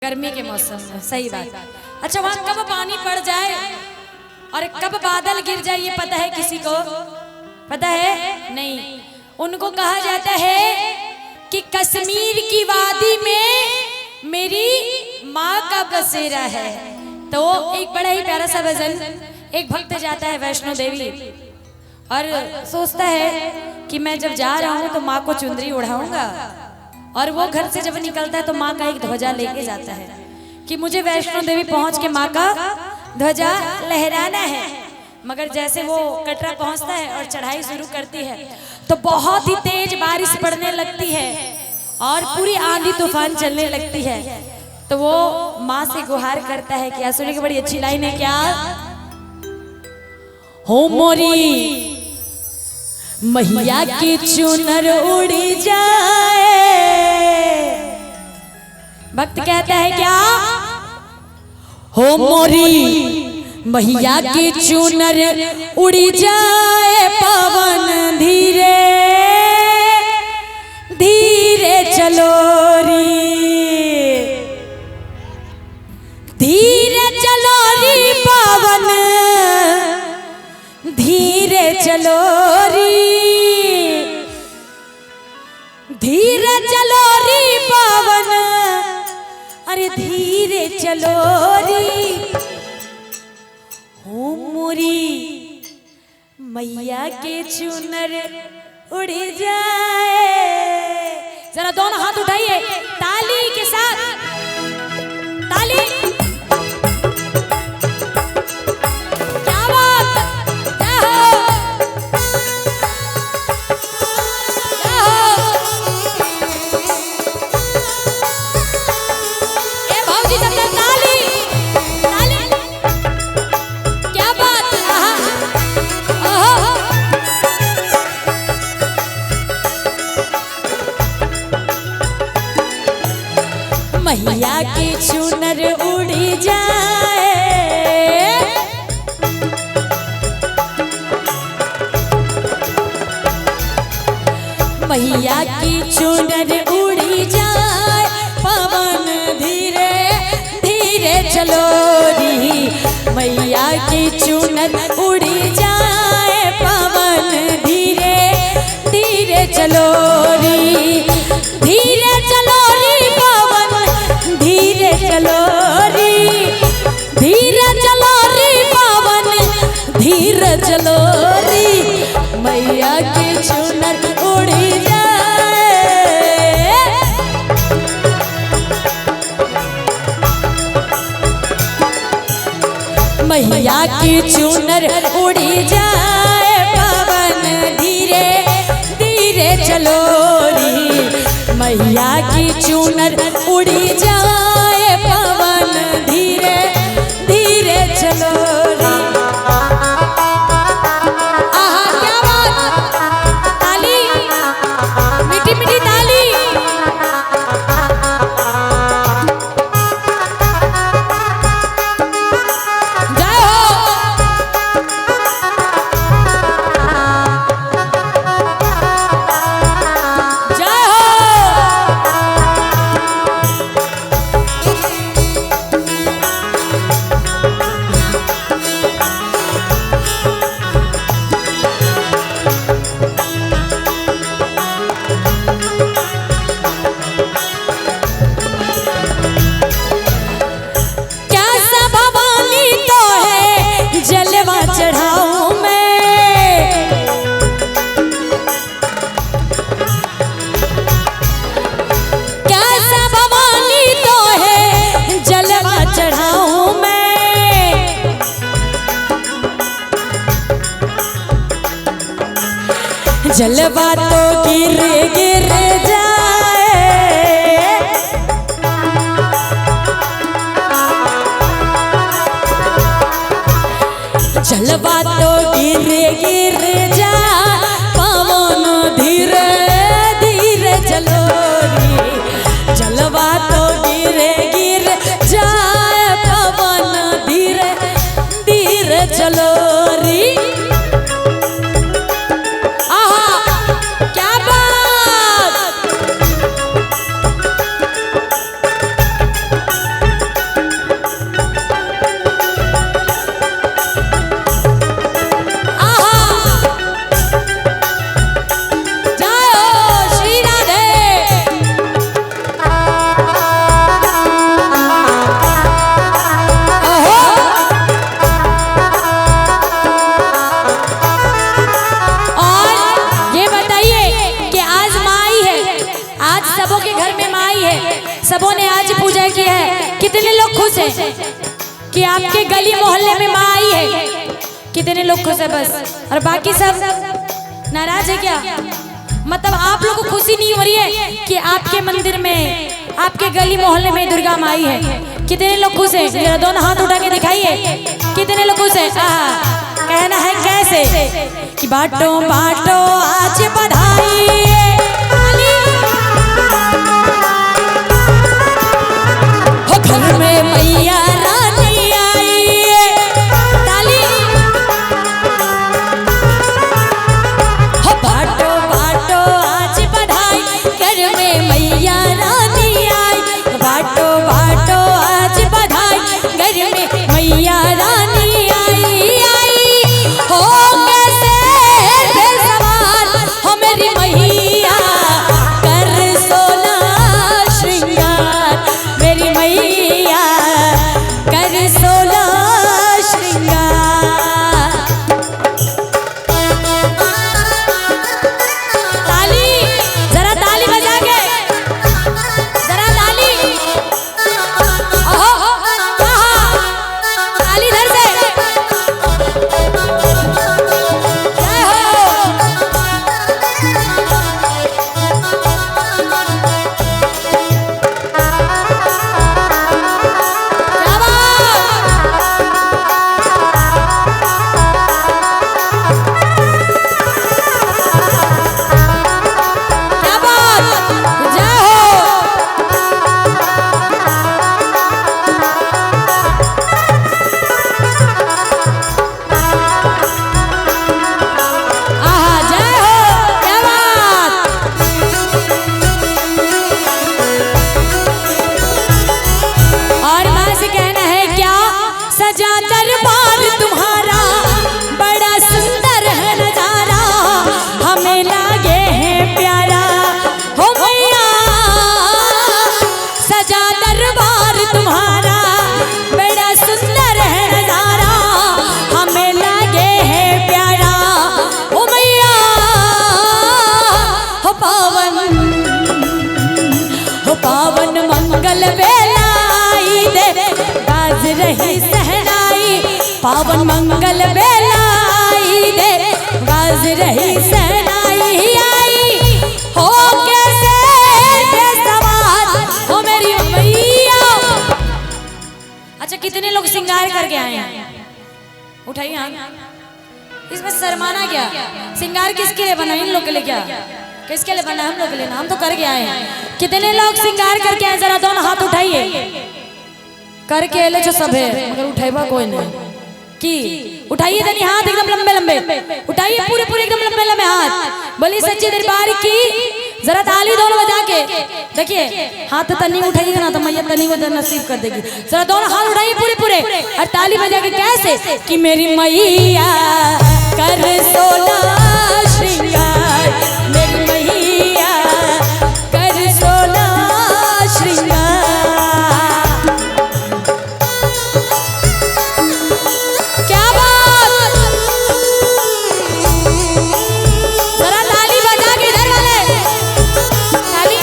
गर्मी के मौसम में सही बात। अच्छा, वहाँ कब पानी पड़ जाए और कब बादल गिर जाए ये पता है किसी को? पता है? नहीं। उनको कहा जाता है कि कश्मीर की वादी में मेरी माँ का बसेरा है। तो एक बड़ा ही प्यारा सा भजन, एक भक्त जाता है वैष्णो देवी और सोचता है कि मैं जब जा रहा हूँ तो माँ को चुंदरी उड़ाऊंगा, और वो घर से जब निकलता है तो माँ का एक ध्वजा लेके जाता है कि मुझे वैष्णो देवी पहुंच के माँ का ध्वजा लहराना है। मगर जैसे वो कटरा पहुंचता है और चढ़ाई शुरू करती है तो बहुत ही तेज बारिश पड़ने लगती है और पूरी आंधी तूफान चलने लगती है। तो वो माँ से गुहार करता है। क्या सुनिए, बड़ी अच्छी लाइन है। क्या हो मोरी मैया की चुनर उड़ी जाए। भक्त कहता है क्या? हो मोरी मैया की चुनर उड़ी जाए, पवन धीरे धीरे चलो री, धीरे चलो री पवन धीरे चलो री, धीरे चलो री पवन, अरे धीरे चलो री। हो मोरी मैया के चुनर उड़ी जाए। जरा दोनों हाथ उठाइए ताली के साथ, ताली। क्या बात, क्या हो, क्या हो। ए भाऊजी सब ताली, ताली। क्या बात, आहा, ओहो। मैया की चुनर उड़ी जाए, मैया की चुनर उड़ी जाए, पवन धीरे धीरे चलो री। मैया की चुनर उड़ी जाए, पवन धीरे धीरे चलो री, धीरे चलो री पवन धीरे चलो री, धीरे चलो री पवन धीरे चलो री। मैया की चुनर उड़ी जाए। मैया की चुनर उड़ी जाए, पवन धीरे धीरे चलो री। मैया की चुनर उड़ी जाए, पवन धीरे धीरे चलो री। आहा, क्या बात, ताली, मीठी मीठी ताली। जय हो। जय हो। कैसा भवानी तो है जलवा चढ़ाऊं मैं, कैसा भवानी तो है जलवा चढ़ाऊं मैं। जलवा तो गिर गिर जाए, जलवा तो गिर गिर जा, पवन धीरे धीरे चलो री। जलवा तो गिर गिर जाए, पवन धीरे धीरे चलो री। आहा, क्या बात। कितने लोग खुश हैं कि आपके गली मोहल्ले में माँ आई है? कितने लोग खुश है बस, और बाकी सब नाराज है क्या? मतलब आप लोगों को खुशी नहीं हो रही है कि आपके मंदिर में, आपके गली मोहल्ले में दुर्गा माँ आई है? कितने लोग खुश हैं? जरा दोनों हाथ उठा के दिखाइए, कितने लोग खुश हैं? कहना है कैसे कि बाटो बाटो आज बधाई, घर में मैया रानी आई है, ताली हो बाटो बाटो आज बधाई, घर में मैया रानी आई, बाटो बाटो आज बधाई, घर में मैया रानी आई, हो कैसे बेसवार हो मेरी मैया, कर सोना श्रृंगार मेरी मैया, कर सोना श्रृंगार। ताली, जरा ताली बजा के, जरा ताली, ओहो ताली इधर से, जय हो। क्या बात, जय हो। आहा, जय हो, क्या बात। और माँ से कहना है क्या, सजा दरबार तुम्हारा बड़ा सुंदर है नजारा, हमें लागे है प्यारा हो मैया, सजा दरबार तुम्हारा बड़ा सुंदर है नजारा, हमें लागे है प्यारा हो मैया, हो पावन मंगल बेलाई दे, बाज रही सहनाई, पावन मंगल बेलाई दे, बाज रही सहनाई, आई हो कैसे बेसवार हो मेरी मैया। अच्छा, कितने लोग श्रृंगार करके आए हैं? उठाइए हाथ। इसमें शर्माना क्या? श्रृंगार किसके लिए बना? इन लोग के लिए क्या? किसके लिए बना? हम लोग के लिए ना, हम तो करके आए हैं। कितने लोग श्रृंगार करके आए? जरा दोनों हाथ उठाइए, करके ले जो सब है, मगर उठाइबा कोई नहीं कि उठाइए तनी हाथ एकदम लंबे लंबे, उठाइए पूरे पूरे एकदम लंबे लंबे हाथ। बोलिए सच्चे दरबार की, जरा ताली दोनों बजा के देखिए, हाथ तनी उठाइएगा ना तो मैया तनी को नसीब कर देगी। जरा दोनों हाथ उठाइए पूरे पूरे और ताली बजा के कैसे कि मेरी मैया कर सोना श्रृंगार, मेरी मैया कर सोना श्रृंगार। क्या बात, जरा ताली बजा के इधर वाले ताली।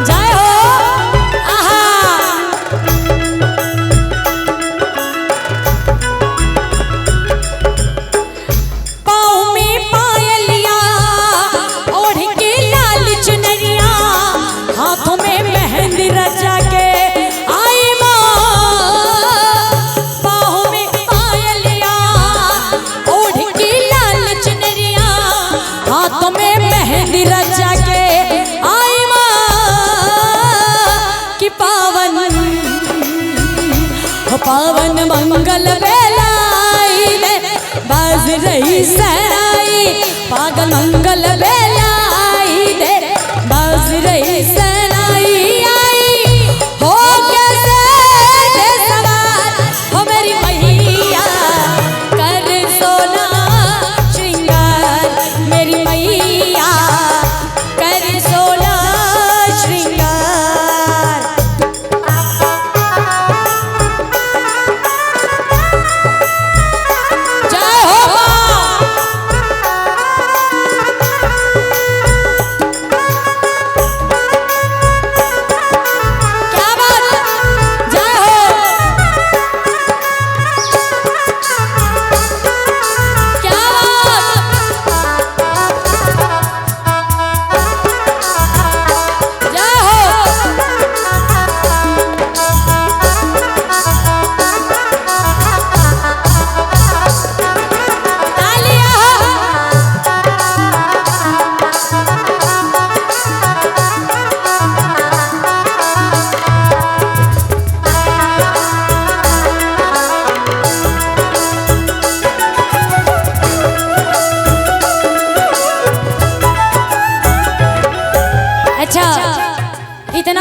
जय हो। पावन मंगल बेलाई में बाज रही सहनाई, पागल मंगल बेलाई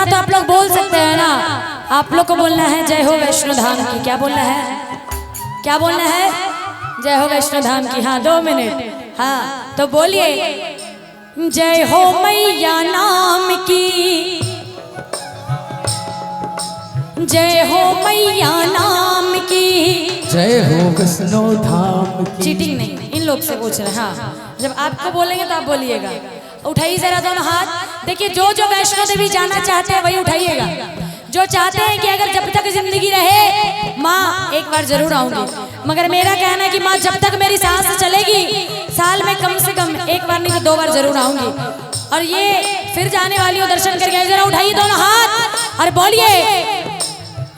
तो आप लोग बोल सकते हैं ना। आप लोग को बोलना है जय हो वैष्णो धाम की। क्या बोलना है? क्या बोलना है? जय हो वैष्णो धाम की। हाँ 2 मिनट। हाँ तो बोलिए जय हो मैया नाम की, जय हो मैया नाम की, जय हो वैष्णो धाम की। चीटिंग नहीं, इन लोग से पूछ रहे हैं। हाँ जब आपको बोलेंगे तो आप बोलिएगा। उठाइए जरा दोनों हाथ। देखिए जो जो वैष्णो देवी जाना चाहते हैं वही उठाइएगा। जो चाहते हैं कि अगर जब तक जिंदगी रहे माँ एक बार जरूर आऊंगी, मगर मेरा कहना है कि माँ जब तक मेरी सांस चलेगी साल में कम से कम एक बार नहीं तो 2 बार जरूर आऊंगी। और ये फिर जाने वाली हो दर्शन करके। जरा उठाइए दोनों हाथ और बोलिए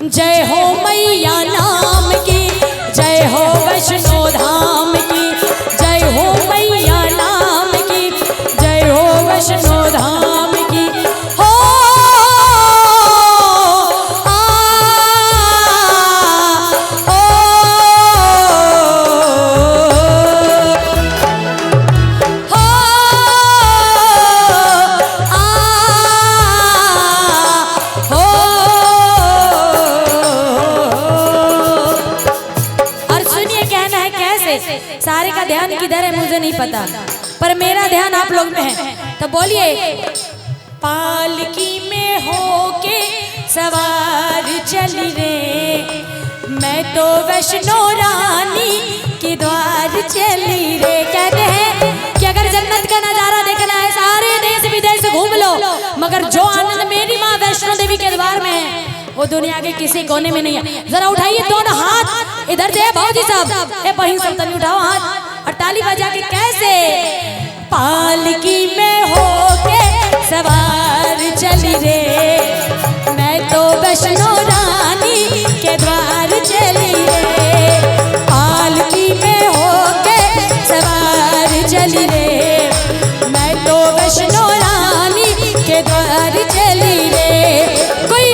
जय हो मैया नाम की, जय हो वैष्णो धाम की, जय हो मैया नाम की, जय हो वैष्णो धाम की। हो सारे का ध्यान किधर है मुझे नहीं पता, पर मेरा ध्यान आप लोग में है। तो बोलिए पालकी में होके सवार चली रे, मैं तो वैष्णो रानी के द्वार चली रे। कहते हैं कि अगर जन्नत का नजारा देखना है सारे देश विदेश घूम लो, मगर जो आनंद मेरी माँ वैष्णो देवी के द्वार में है वो दुनिया के किसी कोने में नहीं है। जरा उठाइए दोनों हाथ इधर से। भाऊजी साहब ए बहिन सब तनी उठाओ हाथ और ताली बजा के। कैसे पालकी में होके सवार चली रे, मैं तो वैष्णो रानी के द्वार चली रे। पालकी में होके सवार चली रे, मैं तो वैष्णो रानी के द्वार चली रे। कोई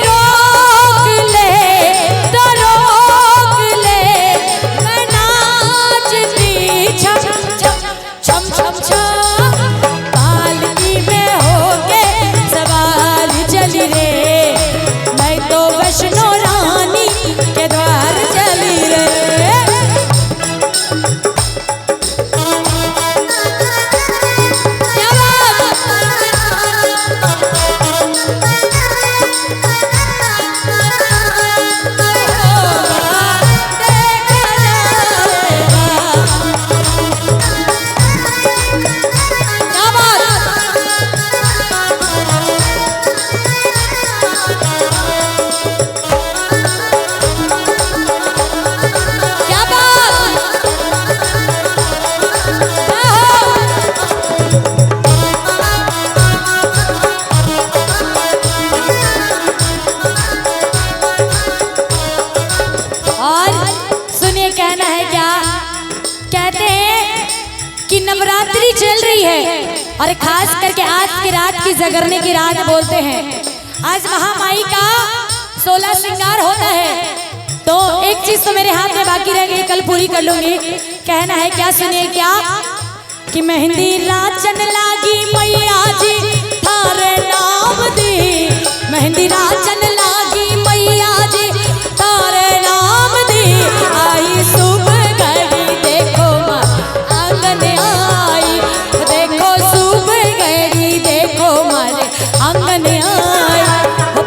नवरात्रि चल रही है और खास करके आज की रात की जागरने की रात बोलते हैं। आज महामाई का 16 श्रृंगार होता है। तो एक चीज तो मेरे हाथ में बाकी रह गई, कल पूरी कर लूंगी। कहना है क्या, सुनिए क्या कि मेहंदी राचन लागी मैया जी थारे नाम दी, मेहंदी राचन लागी मैया जी थारे नाम दी। आई सुबह घड़ी देखो माँ आंगन आई, देखो सुबह घड़ी देखो मारे आंगन आई।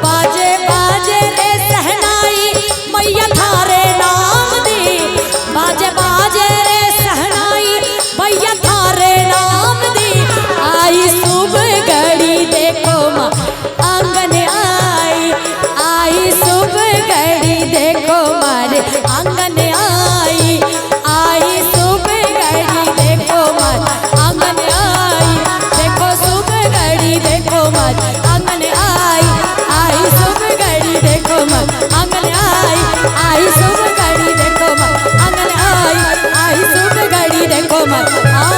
बाजे बाजे रे सहनाई मैया थारे नाम दी, बाजे बाजे रे सहनाई मैया थारे नाम दी। आई सुबह घड़ी देखो माँ आंगन आई, आई सुबह घड़ी देखो मारे आंगन आई, आई सुबह घड़ी देखो मारे आंगन आई। देखो सुबह घड़ी देखो मारे आंगन आई, आई सुबह घड़ी देखो मारे आंगन आई, आई सुबह घड़ी देखो मारे आंगन आई, आई सुबह घड़ी देखो मारे